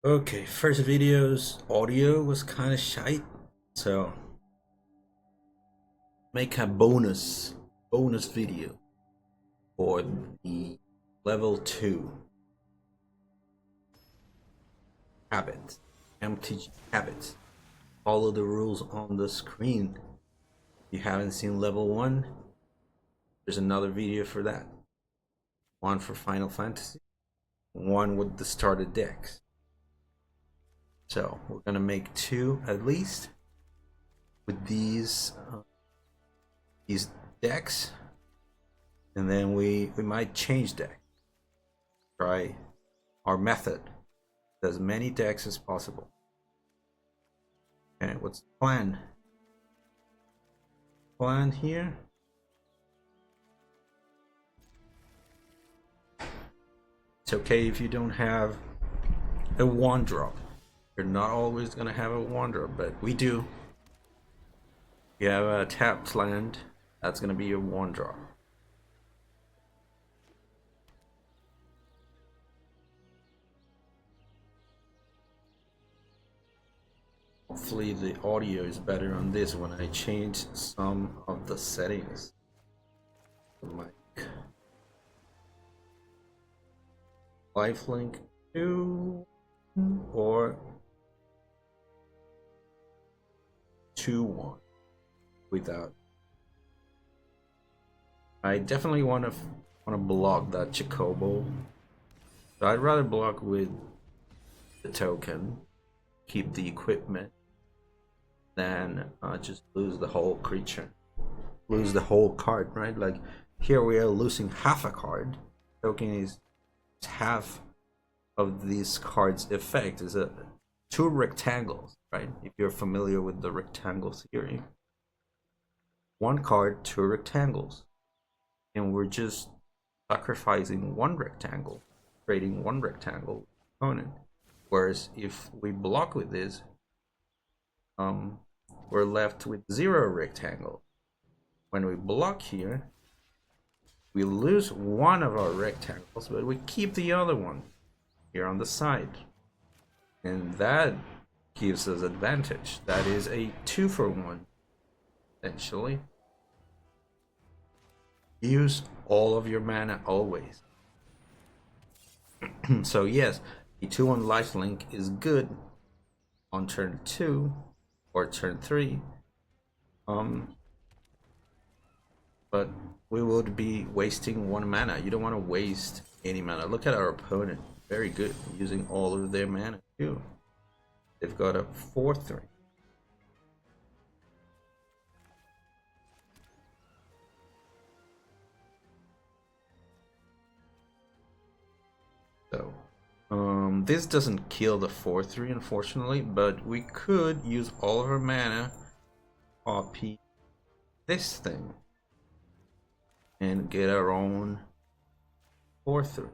Okay, first video's audio was kind of shite, so make a bonus video for the level 2 habit, MTG habits. Follow the rules on the screen. If you haven't seen level 1, there's another video for that. One for Final Fantasy, one with the starter decks. So we're gonna make 2 at least with these decks, and then we might change deck. Try our method with as many decks as possible. Okay, what's the plan? Plan here. It's okay if you don't have a 1-drop. You're not always gonna have a 1-drop, but we do. You have a tapped land, that's gonna be your 1-drop. Hopefully the audio is better on this when I change some of the settings. The mic. Lifelink 2 or 2-1 without. I definitely want to block that Chocobo. So I'd rather block with the token, keep the equipment, than just lose the whole creature, lose the whole card, right? Like here we are losing half a card. Token is half of this card's effect. Is a 2 rectangles, right? If you're familiar with the rectangle theory, 1 card, 2 rectangles, and we're just sacrificing 1 rectangle, creating 1 rectangle opponent. Whereas if we block with this, we're left with 0 rectangle. When we block here, we lose 1 of our rectangles, but we keep the other one here on the side, and that gives us advantage. That is a 2-for-1 essentially. Use all of your mana always. So yes, the 2-1 lifelink is good on turn 2 or turn 3, but we would be wasting 1 mana. You don't want to waste any mana. Look at our opponent, very good, using all of their mana too. They've got a 4-3. So this doesn't kill the 4-3 unfortunately, but we could use all of our mana, copy this thing, and get our own 4-3.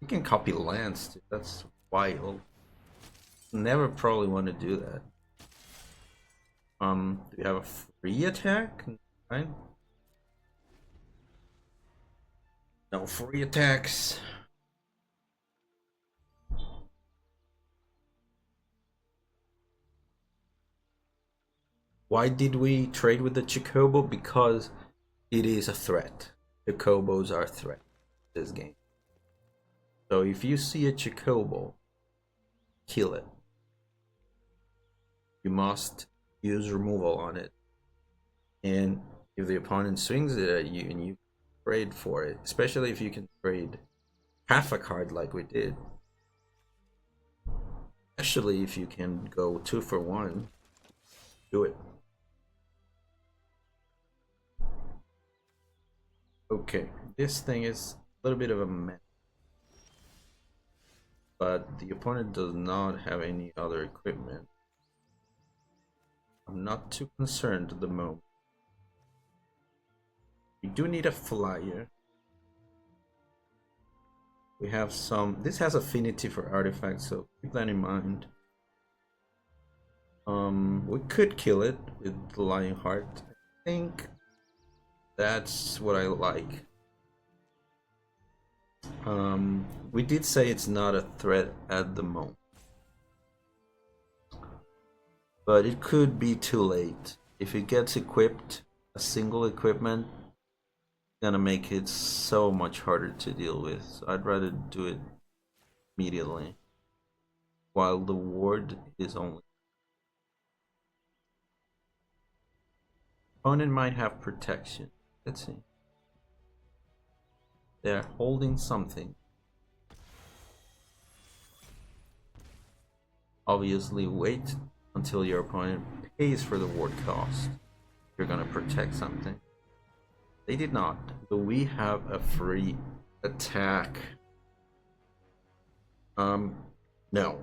You can copy lands too. That's wild. Never probably want to do that. Do we have a free attack? Right? No free attacks. Why did we trade with the Chocobo? Because it is a threat. Chocobos are a threat in this game. So if you see a Chocobo, kill it. You must use removal on it. And if the opponent swings it at you and you trade for it, especially if you can trade half a card like we did, especially if you can go 2-for-1, do it. Okay, this thing is a little bit of a mess, but the opponent does not have any other equipment. I'm not too concerned at the moment. We do need a flyer. We have some. This has affinity for artifacts, so keep that in mind. We could kill it with the Lionheart. I think that's what I like. We did say it's not a threat at the moment, but it could be too late. If it gets equipped, a single equipment, gonna make it so much harder to deal with. So I'd rather do it immediately while the ward is only. Opponent might have protection. Let's see. They're holding something. Obviously, wait until your opponent pays for the ward cost. You're gonna protect something. They did not, but we have a free attack. No.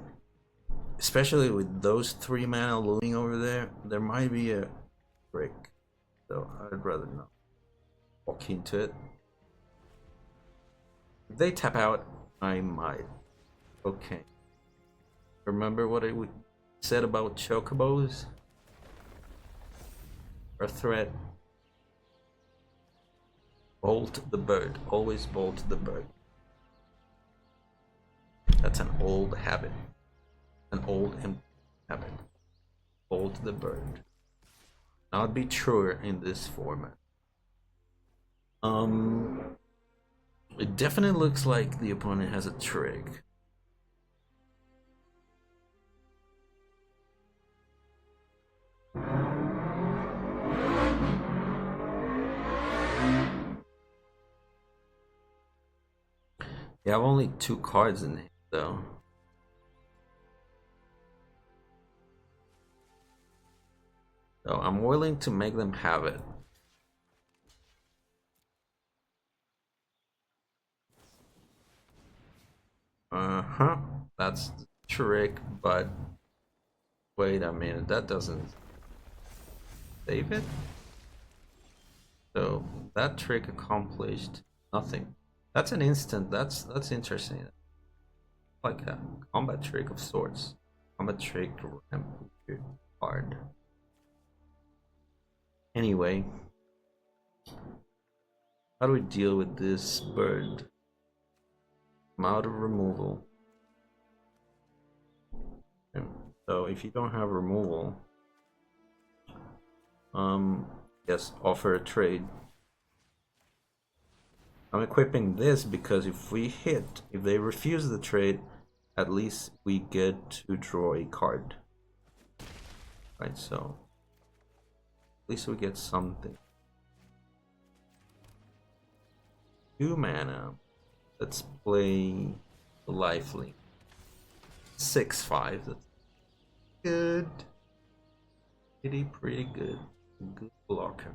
Especially with those 3 mana looming over there, there might be a trick. So I'd rather not walk into it. If they tap out, I might. Okay. Remember what I said about chocobos? A threat. Bolt the bird. Always bolt the bird. That's an old habit. An old habit. Bolt the bird. Not be truer in this format. It definitely looks like the opponent has a trick. You have only 2 cards in it, though. So I'm willing to make them have it. That's the trick, but wait a minute, that doesn't save it. So that trick accomplished nothing. That's an instant. That's interesting. Like a combat trick of sorts. Combat trick card. Anyway, how do we deal with this bird? I'm out of removal. So if you don't have removal, yes, offer a trade. I'm equipping this because if we hit, if they refuse the trade, at least we get to draw a card. Right, so at least we get something. 2 mana. Let's play Lifelink. 6/5. That's good. Pretty good. Good blocker.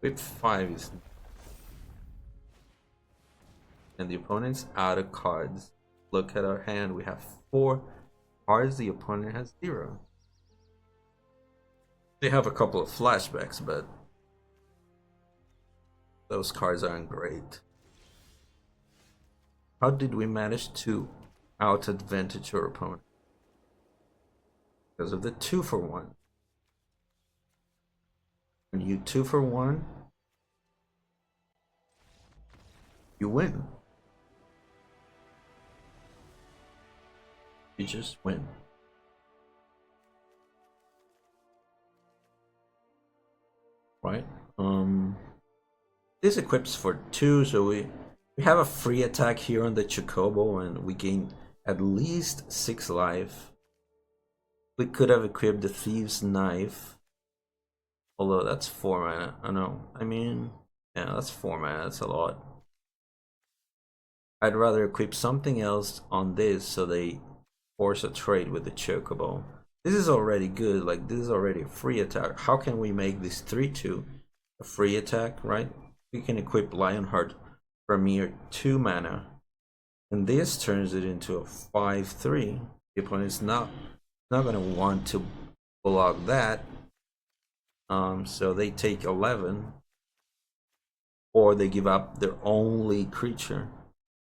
With 5 is, and the opponent's out of cards. Look at our hand. We have 4 cards. The opponent has 0. They have a couple of flashbacks, but those cards aren't great. How did we manage to out advantage our opponent? Because of the 2-for-1. When you 2-for-1, you win. You just win. Right? This equips for 2, so we have a free attack here on the Chocobo, and we gain at least 6 life. We could have equipped the Thieves' Knife, although that's 4 mana. I know. I mean, yeah, that's 4 mana. That's a lot. I'd rather equip something else on this so they force a trade with the Chocobo. This is already good. Like, this is already a free attack. How can we make this 3/2 a free attack, right? We can equip Lionheart for a mere 2 mana, and this turns it into a 5/3. The opponent's not gonna want to block that, so they take 11, or they give up their only creature.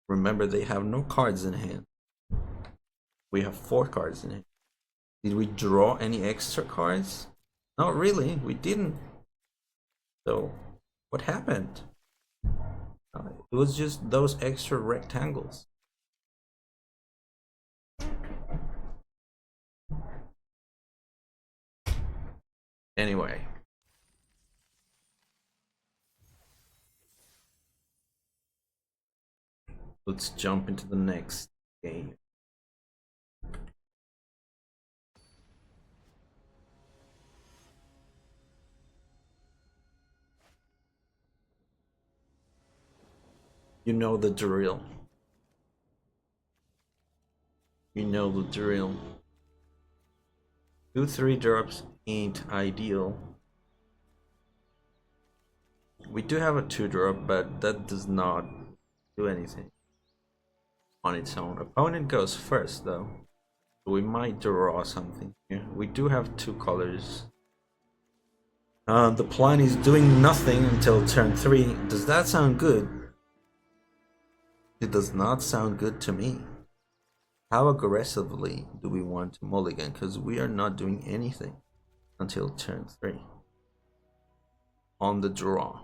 Remember, they have no cards in hand. We have 4 cards in hand. Did we draw any extra cards? Not really, we didn't. So, what happened? It was just those extra rectangles. Anyway. Let's jump into the next game. You know the drill. You know the drill. 2-3 drops ain't ideal. We do have a 2-drop, but that does not do anything on its own. Opponent goes first though. We might draw something here. We do have 2 colors. The plan is doing nothing until turn 3. Does that sound good? It does not sound good to me. How aggressively do we want to mulligan? Because we are not doing anything until turn 3. On the draw.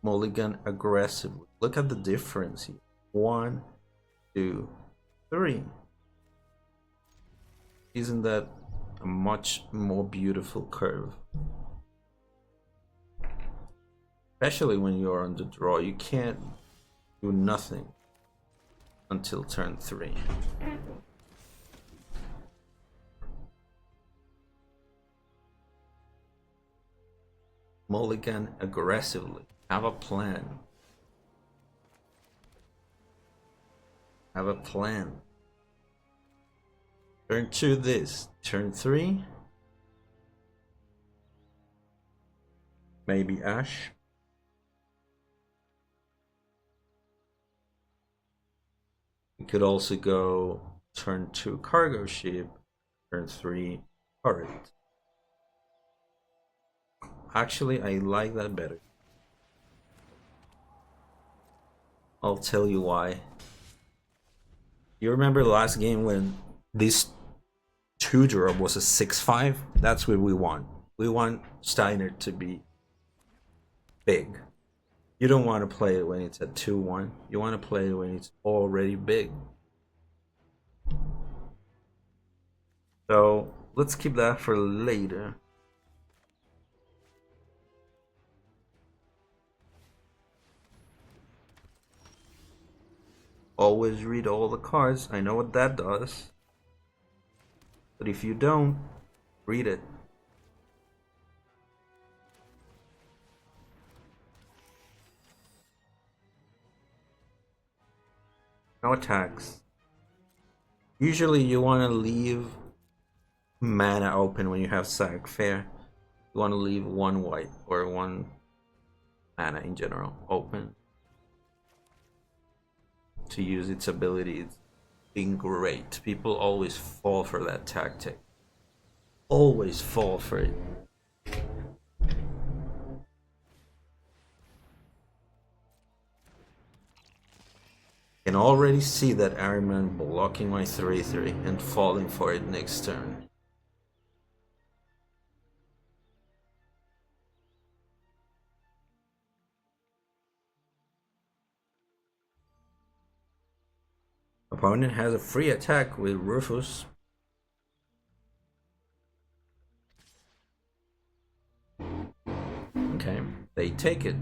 Mulligan aggressively. Look at the difference here. 1, 2, 3. Isn't that a much more beautiful curve? Especially when you're on the draw, you can't do nothing until turn 3. Mulligan aggressively. Have a plan. Have a plan. Turn 2 this. Turn 3. Maybe Ash. We could also go turn 2 cargo ship, turn 3 turret. Actually, I like that better. I'll tell you why. You remember the last game when this 2-drop was a 6-5? That's what we want. We want Steiner to be big. You don't want to play it when it's at 2-1. You want to play it when it's already big. So let's keep that for later. Always read all the cards. I know what that does. But if you don't, read it. No attacks. Usually you want to leave mana open when you have Sack Fair. You want to leave 1 white or 1 mana in general open to use its abilities. Being great. People always fall for that tactic. Always fall for it. Can already see that Ahriman blocking my 3-3 and falling for it next turn. Opponent has a free attack with Rufus. Okay, they take it.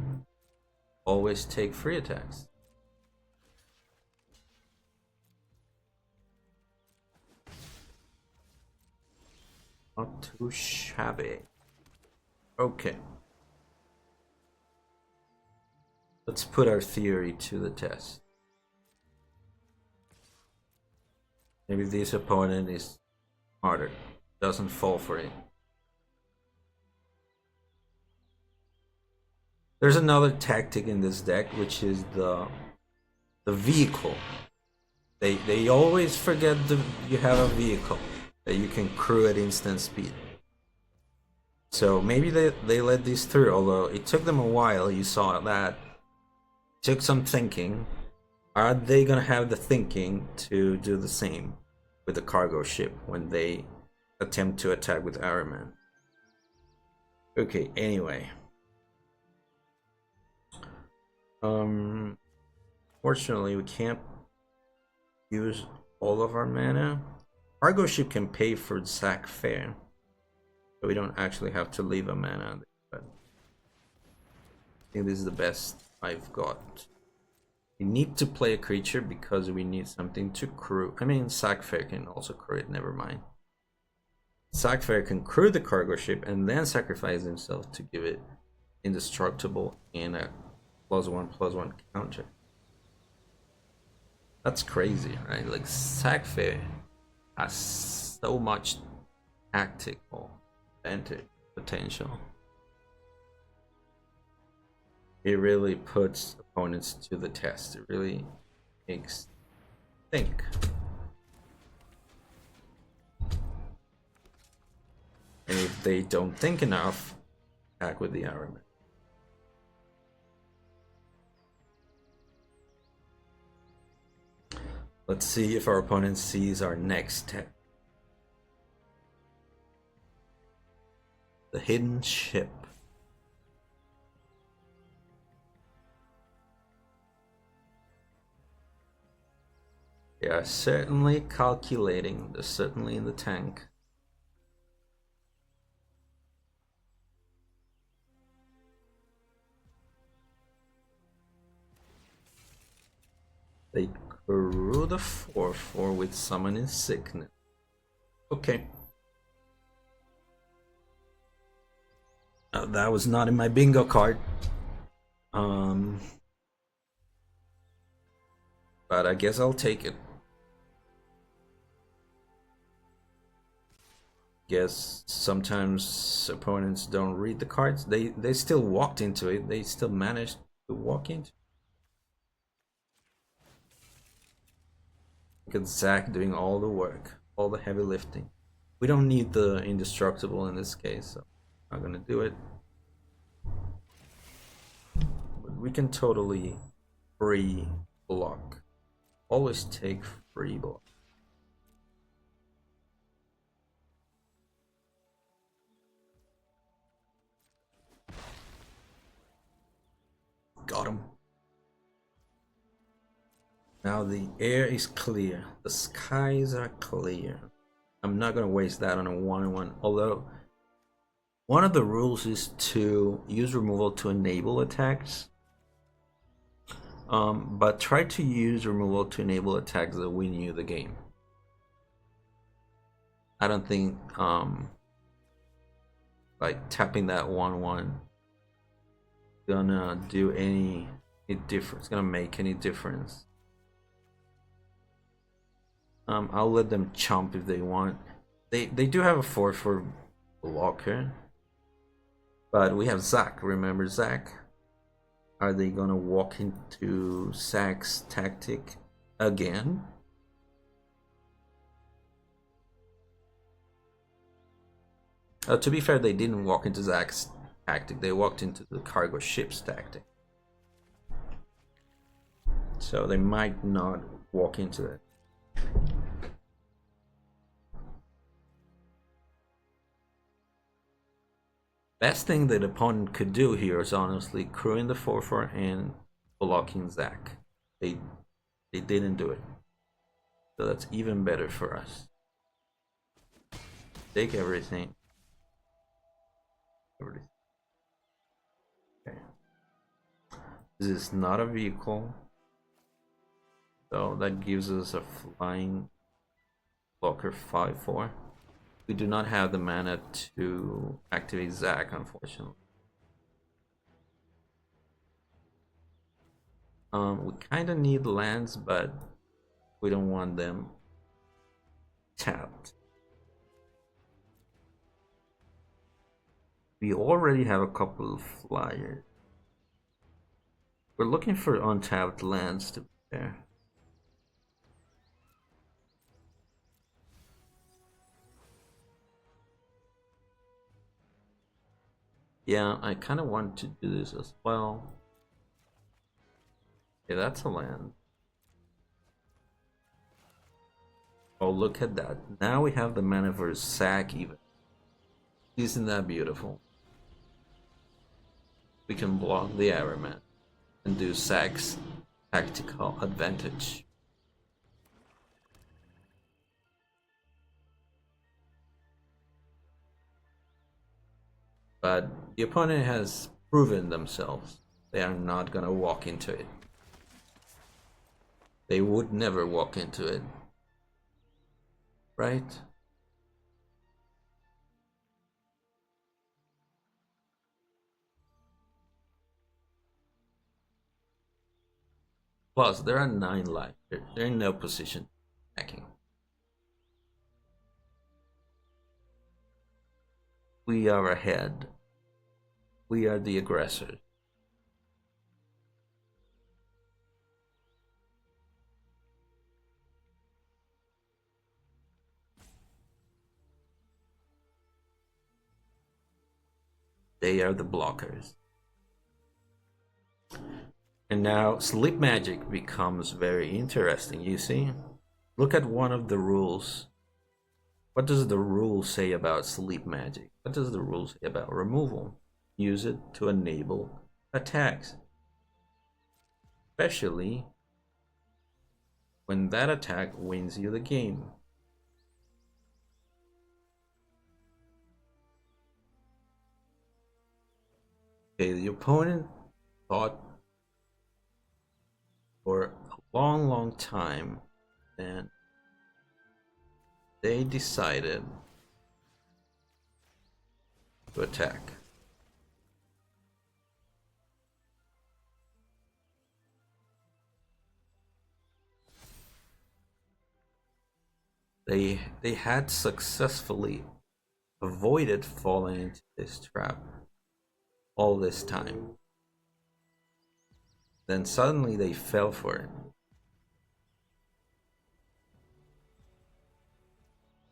Always take free attacks. Not too shabby. Okay. Let's put our theory to the test. Maybe this opponent is harder, doesn't fall for it. There's another tactic in this deck, which is the vehicle. They always forget you have a vehicle that you can crew at instant speed. So maybe they let this through, although it took them a while. You saw that. It took some thinking. Are they gonna have the thinking to do the same with the cargo ship when they attempt to attack with Arrowman. Okay, anyway. Fortunately, we can't use all of our mana. Cargo ship can pay for Zac Fair, so we don't actually have to leave a mana. But I think this is the best I've got. We need to play a creature because we need something to crew. I mean, Zac Fair can also crew it, never mind. Zac Fair can crew the cargo ship and then sacrifice himself to give it indestructible and a +1/+1 counter. That's crazy, right? Like, Zac Fair has so much tactical advantage potential. It really puts opponents to the test. It really makes think. And if they don't think enough, attack with the Arrowman. Let's see if our opponent sees our next tech. The hidden ship. They are certainly calculating. They're certainly in the tank. They crew the 4/4 with Summoning Sickness. Okay. That was not in my bingo card. But I guess I'll take it. Guess sometimes opponents don't read the cards. They still walked into it. They still managed to walk into it. Look at Zac doing all the work, all the heavy lifting. We don't need the indestructible in this case, so I'm not gonna do it. But we can totally free block. Always take free block. Got him. Now the air is clear. The skies are clear. I'm not gonna waste that on a 1-on-1. Although one of the rules is to use removal to enable attacks. But try to use removal to enable attacks that win you the game. I don't think like tapping that 1/1 gonna do any difference. Gonna make any difference. I'll let them chomp if they want. They do have a 4/4 blocker, but we have Zac. Remember Zac? Are they gonna walk into Zac's tactic again? To be fair, they didn't walk into Zac's tactic. They walked into the cargo ship's tactic. So they might not walk into that. Best thing that opponent could do here is honestly crewing the 4/4 and blocking Zac. They didn't do it, so that's even better for us. Take everything. Okay. This is not a vehicle, so that gives us a flying blocker 5/4. We do not have the mana to activate Zac, unfortunately. We kind of need lands, but we don't want them tapped. We already have a couple of flyers. We're looking for untapped lands to be fair. Yeah, I kind of want to do this as well. Yeah, that's a land. Oh, look at that. Now we have the mana for sack even. Isn't that beautiful? We can block the Arrowman and do sack's tactical advantage. But the opponent has proven themselves. They are not gonna walk into it. They would never walk into it. Right? Plus, there are 9 life. They're in no position attacking. We are ahead. We are the aggressors. They are the blockers. And now sleep magic becomes very interesting, you see? Look at one of the rules. What does the rule say about sleep magic? What does the rule say about removal? Use it to enable attacks. Especially when that attack wins you the game. Okay, the opponent thought for a long time, and they decided to attack. They had successfully avoided falling into this trap all this time. Then suddenly they fell for it.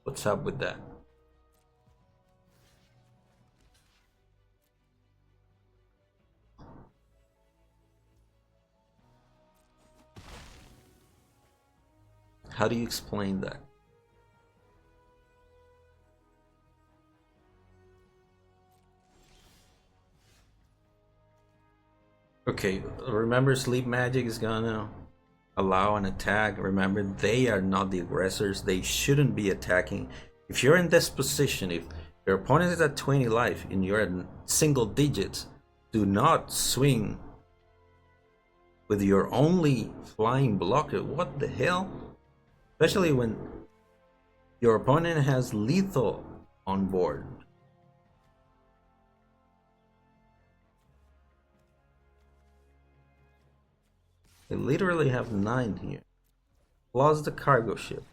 What's up with that? How do you explain that? Okay, remember sleep magic is gonna allow an attack. Remember, they are not the aggressors. They shouldn't be attacking. If you're in this position, if your opponent is at 20 life and you're at single digits, do not swing with your only flying blocker. What the hell? Especially when your opponent has lethal on board. They literally have 9 here, plus the cargo ship.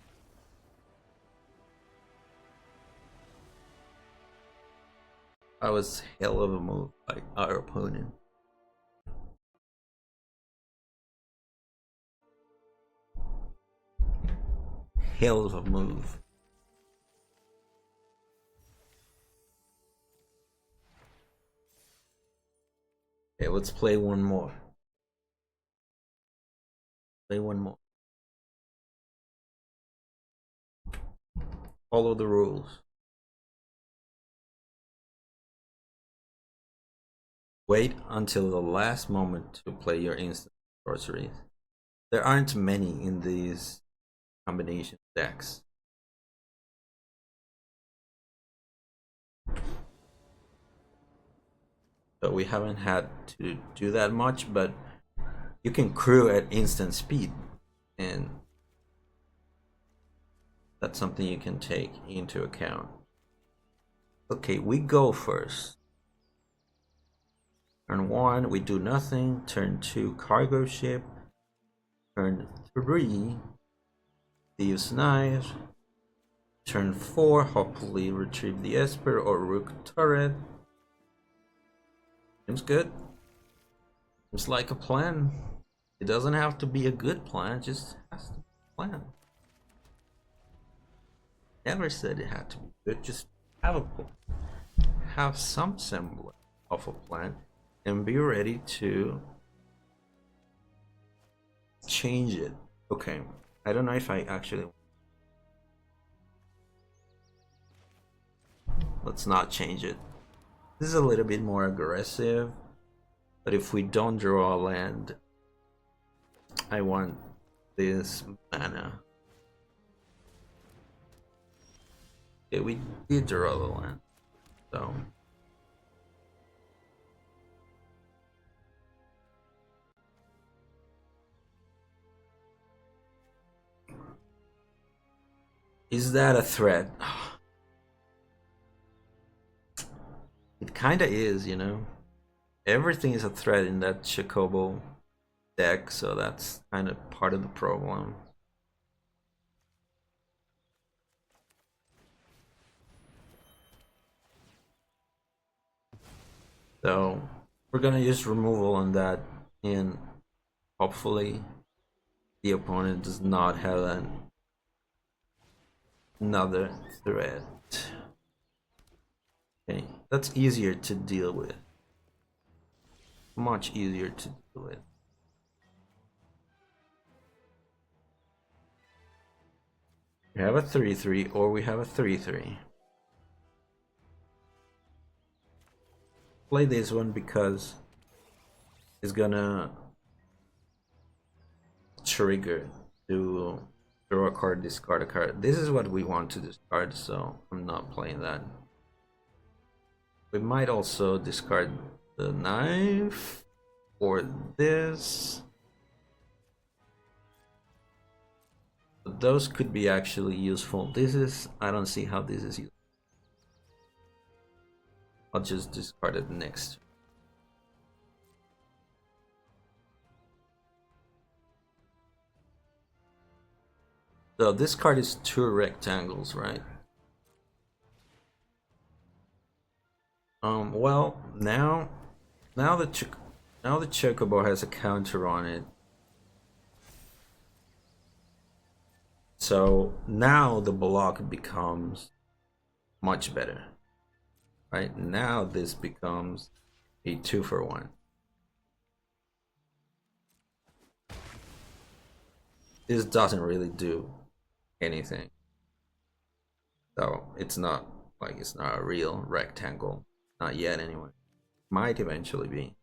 That was hell of a move by our opponent. Hell of a move. Okay, let's play one more. Play one more. Follow the rules. Wait until the last moment to play your instant sorceries. There aren't many in these combination decks. So we haven't had to do that much, but you can crew at instant speed, and that's something you can take into account. Okay, we go first. Turn 1, we do nothing. Turn 2, cargo ship. Turn 3, thieves knife. Turn 4, hopefully retrieve the Esper or Rook turret. Seems good. Seems like a plan. It doesn't have to be a good plan, it just has to be a plan. Never said it had to be good, just have a plan. Have some semblance of a plan and be ready to change it. Okay, I don't know if I actually let's not change it. This is a little bit more aggressive, but if we don't draw a land, I want this mana. Okay, we did draw the land, so is that a threat? It kinda is, you know. Everything is a threat in that Chocobo deck, so that's kind of part of the problem. So we're gonna use removal on that, and hopefully the opponent does not have another threat. Okay, that's easier to deal with. Much easier to deal with. We have a 3/3 or we have a 3/3. Play this one because it's gonna trigger to draw a card, discard a card. This is what we want to discard, so I'm not playing that. We might also discard the knife or this. But those could be actually useful. This is, I don't see how this is useful. I'll just discard it next. So this card is 2 rectangles, right? Well, now the Chocobo has a counter on it. So now the block becomes much better. Right? Now this becomes a 2-for-1. This doesn't really do anything. So it's not like it's not a real rectangle. Not yet anyway. Might eventually be.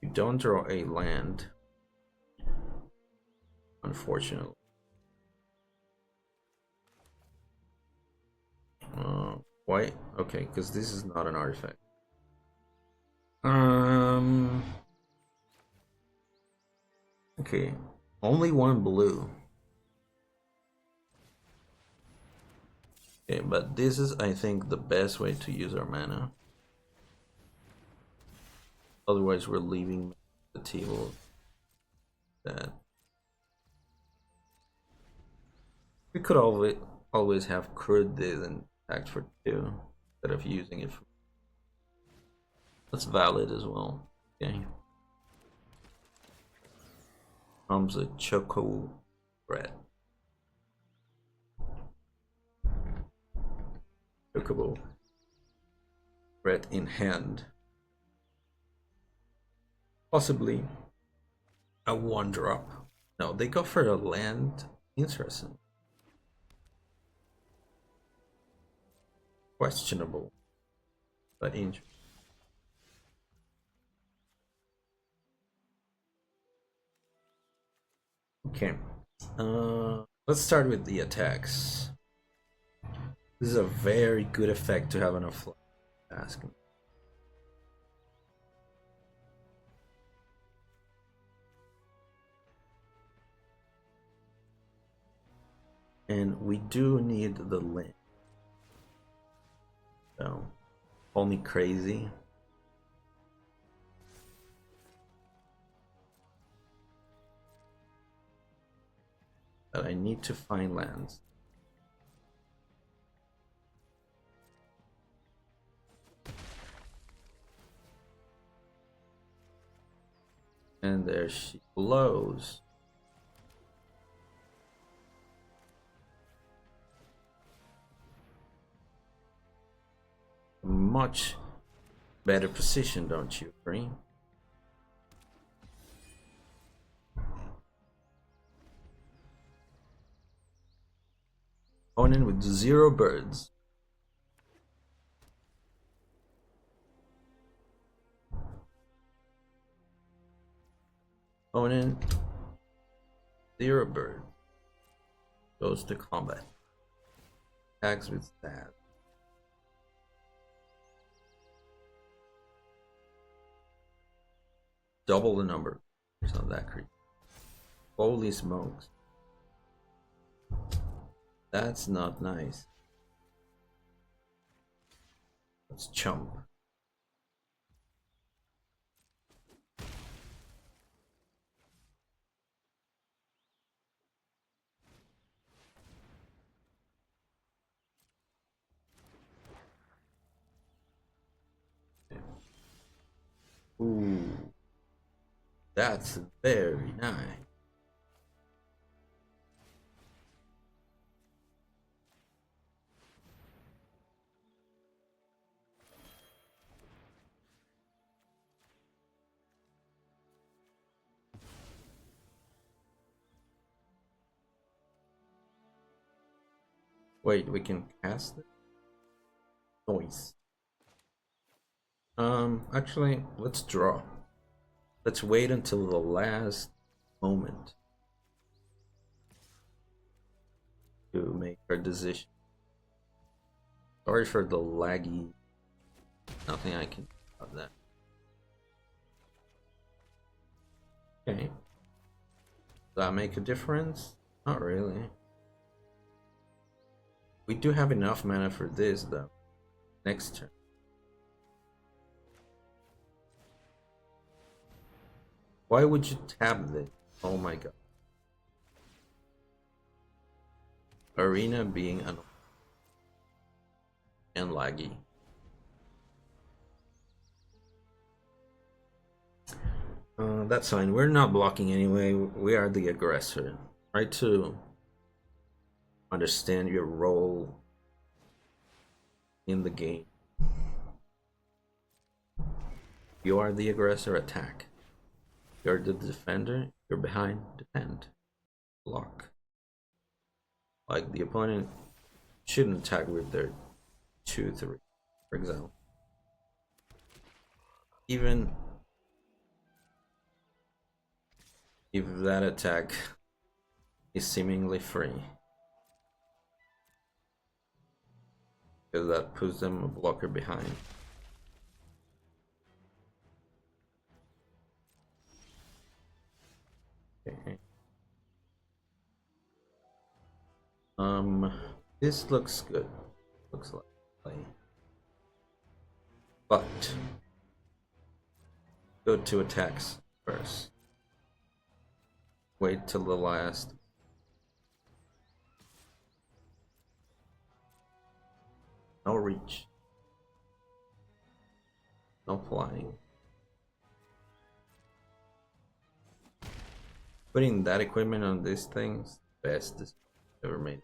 You don't draw a land, unfortunately. Why? Okay, because this is not an artifact. Okay, only 1 blue. Okay, but this is, I think, the best way to use our mana. Otherwise, we're leaving the table. That we could always have crewed this and act for 2 instead of using it. That's valid as well. Okay. Comes a Choco Red. Chocobo Red in hand. Possibly a 1-drop. No, they go for a land. Interesting. Questionable, but interesting. Okay, let's start with the attacks. This is a very good effect to have on a fly. Ask me. And we do need the link. So, call me crazy. But I need to find lands. And there she blows. Much better position, don't you agree? Opponent with 0 birds. Opponent 0 bird goes to combat. Attacks with stab. Double the number. It's not that creepy. Holy smokes. That's not nice. Let's chump. Ooh. That's very nice. Wait, we can cast it? Noise. Actually, let's draw. Let's wait until the last moment to make our decision. Sorry for the laggy. Nothing I can do about that. Okay. Does that make a difference? Not really. We do have enough mana for this though. Next turn. Why would you tap this? Oh my god. Arena being annoying and laggy. That's fine. We're not blocking anyway. We are the aggressor. Try to understand your role in the game. You are the aggressor, attack. You're the defender, you're behind, defend. Block. Like the opponent shouldn't attack with their 2-3, for example. Even if that attack is seemingly free. Because that puts them a blocker behind. Okay. This looks good. Looks like play. But go to attacks first. Wait till the last. No reach. No flying. Putting that equipment on these things, best decision ever made.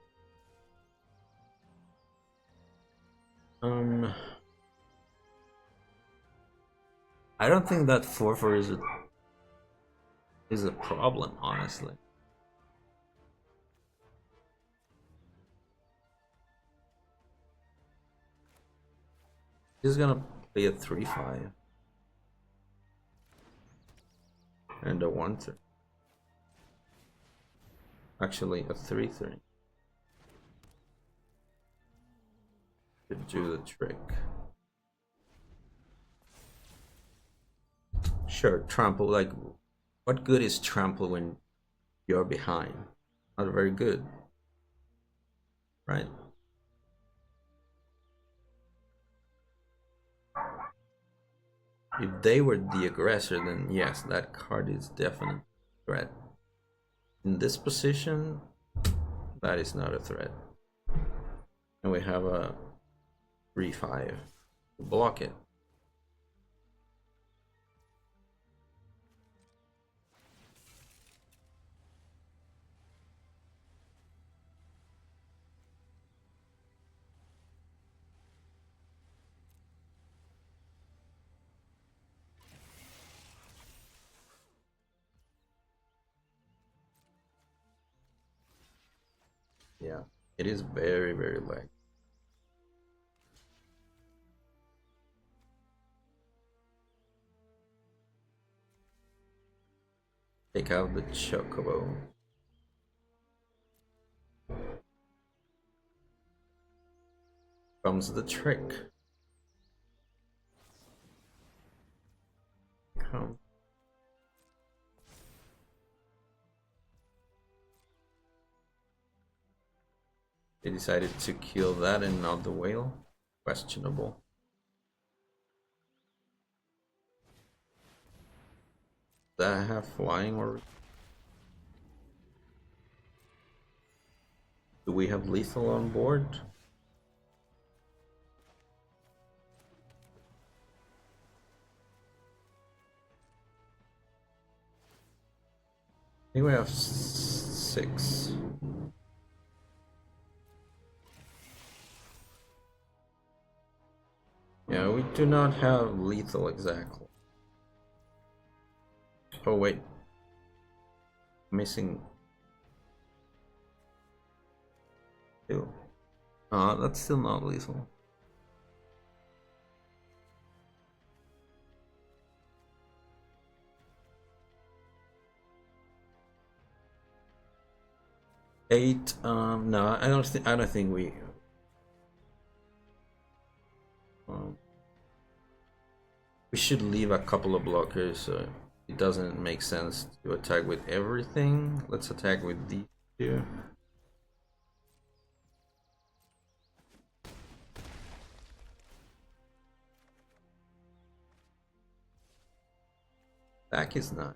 I don't think that 4/4 is a problem, honestly. He's gonna play a 3/5 and a 1/3. Actually, a 3/3 to do the trick. Sure, trample. Like, what good is trample when you're behind? Not very good, right? If they were the aggressor, then yes, that card is definitely a threat. In this position, that is not a threat. And we have a 3/5 to block it. Yeah, it is very, very laggy. Take out the chocobo. Comes the trick. Come. They decided to kill that and not the whale. Questionable. Does that have flying or do we have lethal on board? I think we have 6. Yeah, we do not have lethal exactly. Oh wait, missing 2. That's still not lethal. Eight. No, I don't think we. We should leave a couple of blockers. So it doesn't make sense to attack with everything. Let's attack with these 2. Back is not.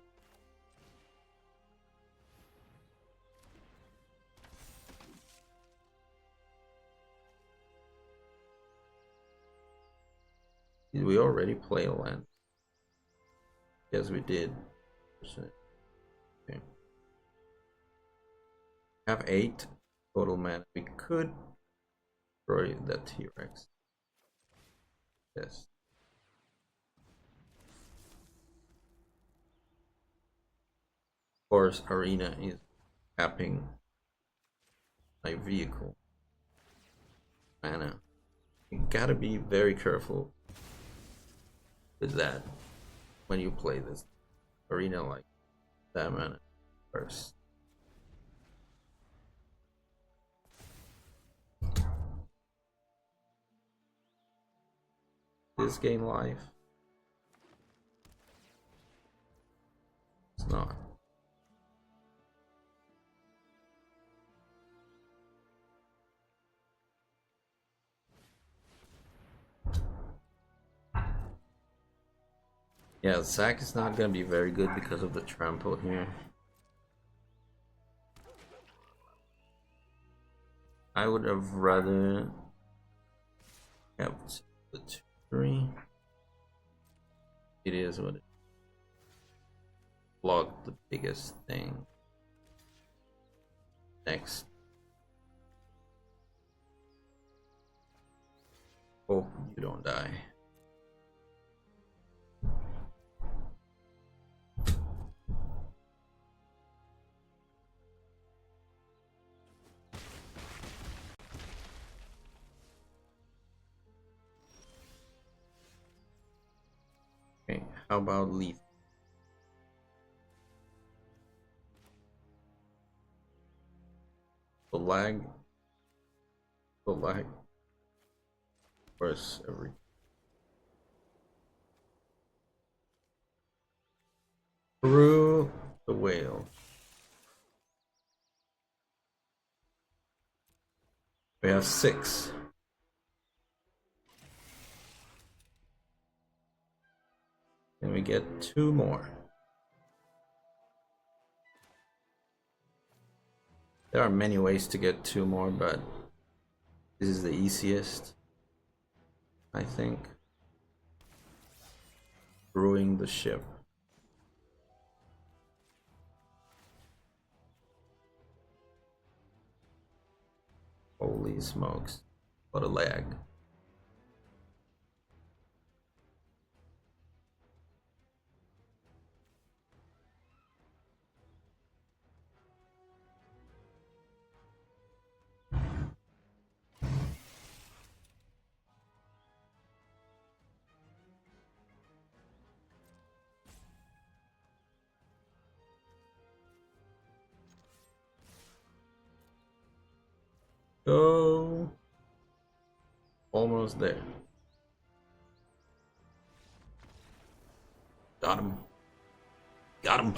Did we already play a land? Yes, we did. Okay. Have 8 total mana. We could destroy that T-Rex. Yes. Of course, Arena is capping my vehicle mana. You gotta be very careful with that when you play this Arena like that mana first. This game live? It's not. Yeah, Zack is not gonna be very good because of the trample here. I would have rather kept the 2-3. It is what it is. Block the biggest thing. Next. Hope you don't die. Okay, how about leaf? The lag. Worse every. Through the whale. We have 6. And we get 2 more. There are many ways to get 2 more, but this is the easiest, I think. Brewing the ship. Holy smokes, what a lag. go. Almost there. Got him. Got him.